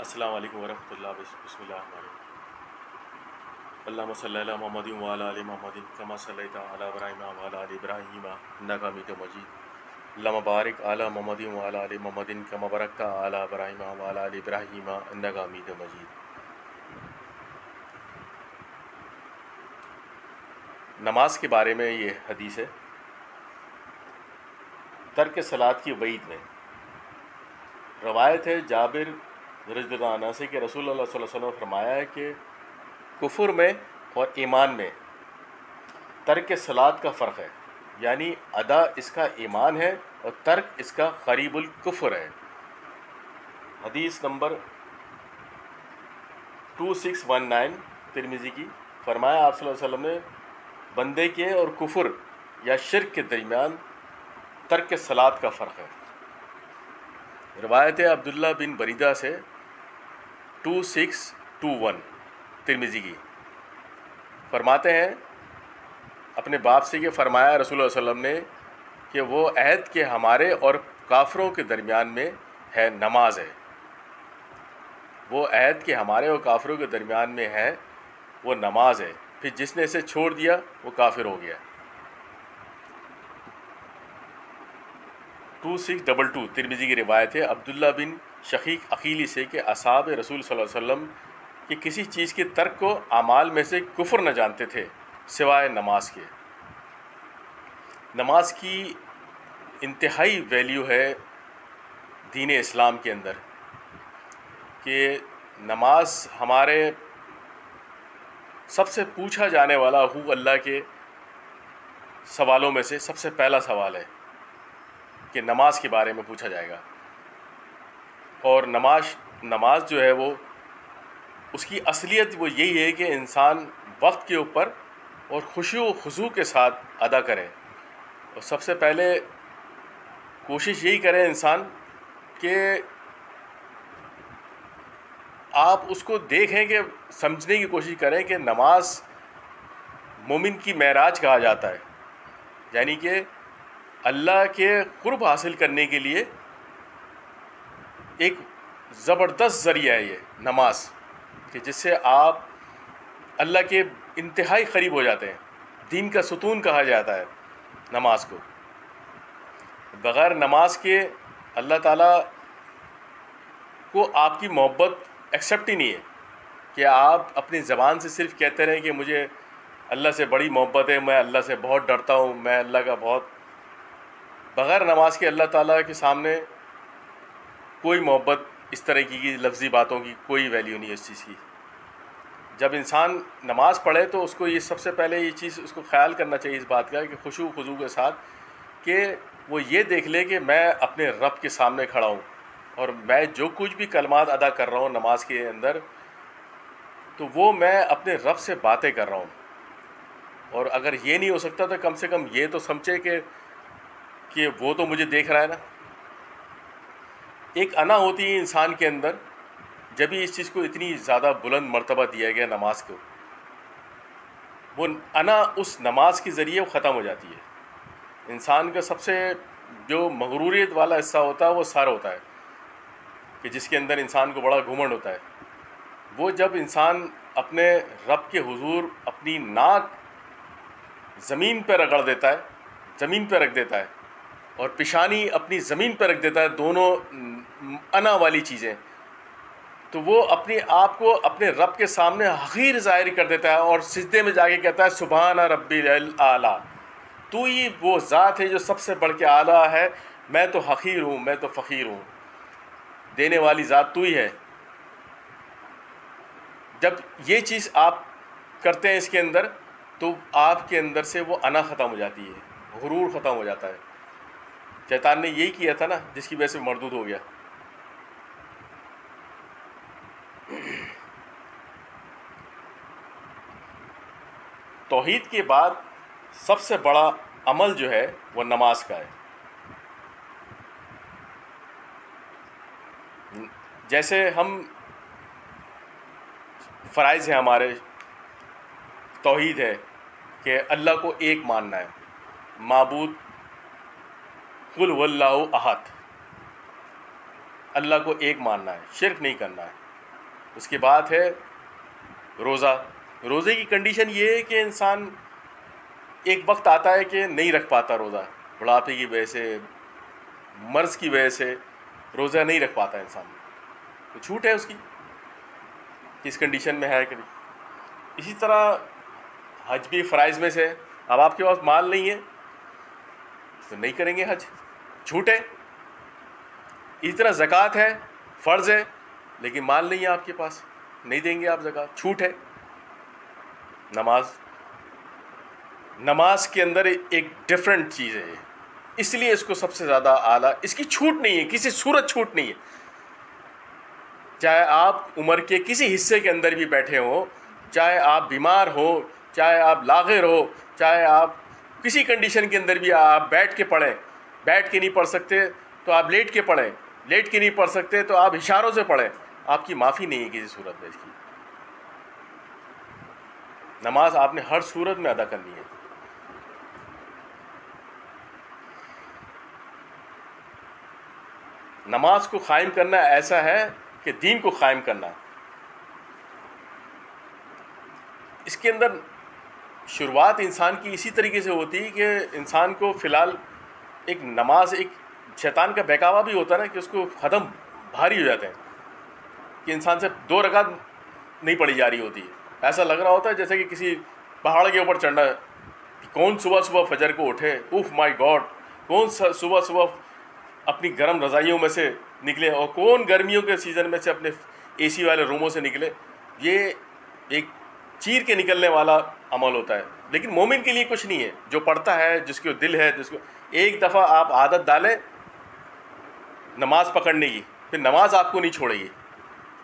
السلام علیکم ورحمۃ اللہ بسم اللہ الرحمن الرحیم اللہم صلی علی محمد وعلی آل محمد کما صلیت علی ابراہیم وعلی آل ابراہیم انک حمید مجید اللہم بارک علی محمد وعلی آل محمد کما بارکت علی ابراہیم وعلی آل ابراہیم انک حمید مجید۔ نماز کے بارے میں یہ حدیث ہے، ترک صلاۃ کی وعید میں۔ روایت ہے جابر رضی اللہ عنہ سے کہ رسول اللہ صلی اللہ علیہ وسلم نے فرمایا ہے کہ کفر میں اور ایمان میں ترک صلاۃ کا فرق ہے، یعنی ادا اس کا ایمان ہے اور ترک اس کا قریب الکفر ہے۔ حدیث نمبر 2619 ترمذی کی۔ فرمایا آپ صلی اللہ علیہ وسلم نے بندے کے اور کفر یا شرک کے درمیان ترک صلاۃ کا فرق ہے۔ روایت ہے عبداللہ بن بریدہ سے 2621 ترمذی کی۔ فرماتے ہیں اپنے باپ سے کہ فرمایا رسول اللہ صلی اللہ علیہ وسلم نے کہ وہ عہد کہ ہمارے اور کافروں کے درمیان میں ہے نماز ہے، وہ عہد کہ ہمارے اور کافروں کے درمیان میں ہے وہ نماز ہے، پھر جس نے اسے چھوڑ دیا وہ کافر ہو گیا۔ 2622 ترمذی کی روایت ہے عبداللہ بن شقیق عقیلی سے کہ اصحاب رسول صلی اللہ علیہ وسلم کہ کسی چیز کے ترک کو اعمال میں سے کفر نہ جانتے تھے سوائے نماز کے۔ نماز کی انتہائی ویلیو ہے دین اسلام کے اندر، کہ نماز ہمارے سب سے پوچھا جانے والا حقوق اللہ کے سوالوں میں سے سب سے پہلا سوال ہے کہ نماز کے بارے میں پوچھا جائے گا۔ اور نماز جو ہے وہ اس کی اصلیت وہ یہی ہے کہ انسان وقت کے اوپر اور خشوع و خضوع کے ساتھ ادا کرے، اور سب سے پہلے کوشش یہی کرے انسان کہ آپ اس کو دیکھیں کہ سمجھنے کی کوشش کریں کہ نماز مومن کی معراج کہا جاتا ہے، یعنی کہ اللہ کے قرب حاصل کرنے کے لیے ایک زبردست ذریعہ ہے یہ نماز، کہ جس سے آپ اللہ کے انتہائی قریب ہو جاتے ہیں۔ دین کا ستون کہا جاتا ہے نماز کو۔ بغیر نماز کے اللہ تعالیٰ کو آپ کی محبت ایکسیپٹ ہی نہیں ہے، کہ آپ اپنی زبان سے صرف کہتے رہیں کہ مجھے اللہ سے بڑی محبت ہے، میں اللہ سے بہت ڈرتا ہوں، میں اللہ کا بہت۔ بغیر نماز کے اللہ تعالیٰ کے سامنے کوئی محبت اس طرح کی لفظی باتوں کی کوئی ویلیو نہیں ہے اس چیز کی۔ جب انسان نماز پڑھے تو اس کو یہ سب سے پہلے یہ چیز اس کو خیال کرنا چاہیے اس بات کا کہ خشوع و خضوع کے ساتھ، کہ وہ یہ دیکھ لے کہ میں اپنے رب کے سامنے کھڑا ہوں، اور میں جو کچھ بھی کلمات ادا کر رہا ہوں نماز کے اندر، تو وہ میں اپنے رب سے باتیں کر رہا ہوں۔ اور اگر یہ نہیں ہو سکتا تو کم سے کم یہ تو سمجھے کہ وہ تو مجھے دیکھ رہا ہے نا۔ ایک انا ہوتی ہے انسان کے اندر، جب ہی اس چیز کو اتنی زیادہ بلند مرتبہ دیا گیا نماز کو، وہ انا اس نماز کے ذریعے ختم ہو جاتی ہے۔ انسان کا سب سے جو مغروریت والا حصہ ہوتا ہے وہ سر ہوتا ہے، کہ جس کے اندر انسان کو بڑا گھمنڈ ہوتا ہے۔ وہ جب انسان اپنے رب کے حضور اپنی ناک زمین پہ رگڑ دیتا ہے، زمین پہ رکھ دیتا ہے، اور پیشانی اپنی زمین پہ رکھ دیتا ہے، دونوں انا والی چیزیں، تو وہ اپنے آپ کو اپنے رب کے سامنے حقیر ظاہر کر دیتا ہے، اور سجدے میں جا کے کہتا ہے سبحان ربی الاعلیٰ، تو ہی وہ ذات ہے جو سب سے بڑھ کے اعلیٰ ہے، میں تو حقیر ہوں، میں تو فقیر ہوں، دینے والی ذات تو ہی ہے۔ جب یہ چیز آپ کرتے ہیں اس کے اندر، تو آپ کے اندر سے وہ انا ختم ہو جاتی ہے، غرور ختم ہو جاتا ہے۔ شیطان نے یہی کیا تھا نا، جس کی وجہ سے مردود ہو گیا۔ توحید کے بعد سب سے بڑا عمل جو ہے وہ نماز کا ہے۔ جیسے ہم فرائض ہیں ہمارے، توحید ہے کہ اللہ کو ایک ماننا ہے، معبود قل هو اللہ احد، اللہ کو ایک ماننا ہے، شرک نہیں کرنا ہے۔ اس کے بعد ہے روزہ. روزے کی کنڈیشن یہ ہے کہ انسان ایک وقت آتا ہے کہ نہیں رکھ پاتا روزہ, بڑھاپے کی وجہ سے, مرض کی وجہ سے روزہ نہیں رکھ پاتا انسان, تو چھوٹ ہے اس کی کہ اس کنڈیشن میں ہے کہ نہیں. اسی طرح حج بھی فرائض میں سے. اب آپ کے پاس مال نہیں ہے تو نہیں کریں گے حج, چھوٹ ہے. اسی طرح زکوٰۃ ہے, فرض ہے, لیکن مال نہیں ہے آپ کے پاس, نہیں دیں گے آپ زکوٰۃ, چھوٹ ہے. نماز کے اندر ایک ڈفرینٹ چیز ہے, اس لیے اس کو سب سے زیادہ اعلیٰ, اس کی چھوٹ نہیں ہے, کسی صورت چھوٹ نہیں ہے. چاہے آپ عمر کے کسی حصے کے اندر بھی بیٹھے ہوں, چاہے آپ بیمار ہو, چاہے آپ لاغر ہو, چاہے آپ کسی کنڈیشن کے اندر بھی آپ بیٹھ کے پڑھیں, بیٹھ کے نہیں پڑھ سکتے تو آپ لیٹ کے پڑھیں, لیٹ کے نہیں پڑھ سکتے تو آپ اشاروں سے پڑھیں, آپ کی معافی نہیں ہے کسی صورت میں. اس کی نماز آپ نے ہر صورت میں ادا کرنی ہے. نماز کو قائم کرنا ایسا ہے کہ دین کو قائم کرنا. اس کے اندر شروعات انسان کی اسی طریقے سے ہوتی ہے کہ انسان کو فی الحال ایک نماز, ایک شیطان کا بہکاوا بھی ہوتا ہے نا کہ اس کو ختم بھاری ہو جاتے ہیں, کہ انسان سے 2 رکعت نہیں پڑھی جا رہی ہوتی ہے. ایسا لگ رہا ہوتا ہے جیسے کہ کسی پہاڑ کے اوپر چڑھنا ہے. کون صبح صبح فجر کو اٹھے, اوف مائی گاڈ, کون صبح صبح اپنی گرم رضائیوں میں سے نکلے, اور کون گرمیوں کے سیزن میں سے اپنے اے سی والے روموں سے نکلے. یہ ایک چیر کے نکلنے والا عمل ہوتا ہے, لیکن مومن کے لیے کچھ نہیں ہے. جو پڑھتا ہے, جس کو دل ہے, جس کو ایک دفعہ آپ عادت ڈالیں نماز پکڑنے کی, پھر نماز آپ کو نہیں چھوڑے گی,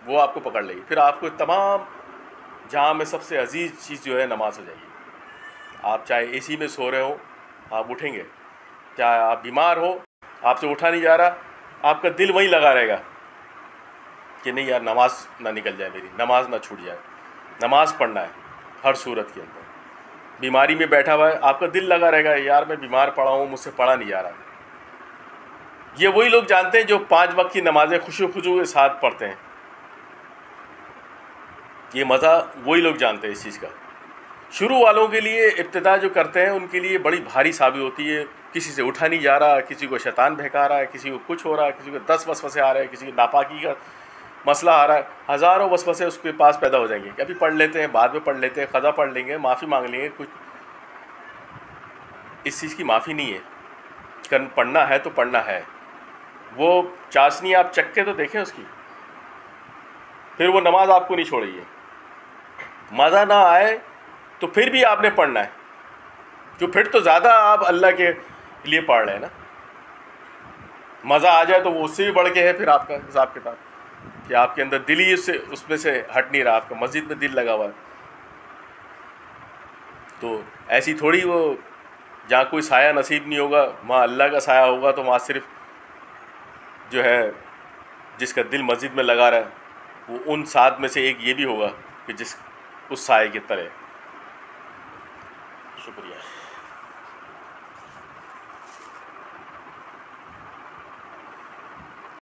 وہ آپ کو پکڑ لے گی. پھر آپ کو تمام جہاں میں سب سے عزیز چیز جو ہے نماز ہو جائے گی. آپ چاہے اے سی میں سو رہے ہو, آپ اٹھیں گے, چاہے آپ بیمار ہو, آپ سے اٹھا نہیں جا رہا, آپ کا دل وہیں لگا رہے گا کہ نہیں یار نماز نہ نکل جائے میری, نماز نہ چھوٹ جائے, نماز پڑھنا ہے ہر صورت کے اندر. بیماری میں بیٹھا ہوا ہے, آپ کا دل لگا رہے گا یار میں بیمار پڑا ہوں, مجھ سے پڑھا نہیں جا رہا. یہ وہی لوگ جانتے ہیں جو 5 وقت کی نمازیں خشوع کے ساتھ پڑھتے ہیں. یہ مزہ وہی لوگ جانتے ہیں اس چیز کا. شروع والوں کے لیے ابتدا جو کرتے ہیں ان کے لیے بڑی بھاری ثابت ہوتی ہے. کسی سے اٹھا نہیں جا رہا, کسی کو شیطان بہکا رہا ہے, کسی کو کچھ ہو رہا ہے, کسی کو 10 وسوسے آ رہے ہیں, کسی کو ناپاکی کا مسئلہ آ رہا ہے. ہزاروں وسوسے اس کے پاس پیدا ہو جائیں گے کہ ابھی پڑھ لیتے ہیں, بعد میں پڑھ لیتے ہیں, قضا پڑھ لیں گے, معافی مانگ لیں گے. کچھ اس چیز کی معافی نہیں ہے. پڑھنا ہے تو پڑھنا ہے. وہ چاشنی آپ چکھ کے تو دیکھیں اس کی, پھر وہ نماز آپ کو نہیں چھوڑے گی. مزہ نہ آئے تو پھر بھی آپ نے پڑھنا ہے, جو پھر تو زیادہ آپ اللہ کے لیے پڑھ رہے ہیں نا. مزہ آ جائے تو وہ اس سے بھی بڑھ کے ہے پھر آپ کا حساب کتاب, کہ آپ کے اندر دل ہی اس میں سے ہٹ نہیں رہا, آپ کا مسجد میں دل لگا ہوا ہے. تو ایسی تھوڑی وہ جہاں کوئی سایہ نصیب نہیں ہوگا وہاں اللہ کا سایہ ہوگا, تو وہاں صرف جو ہے جس کا دل مسجد میں لگا رہا ہے وہ ان 7 میں سے ایک یہ بھی ہوگا کہ جس اس سائے کی طرح. شکریہ.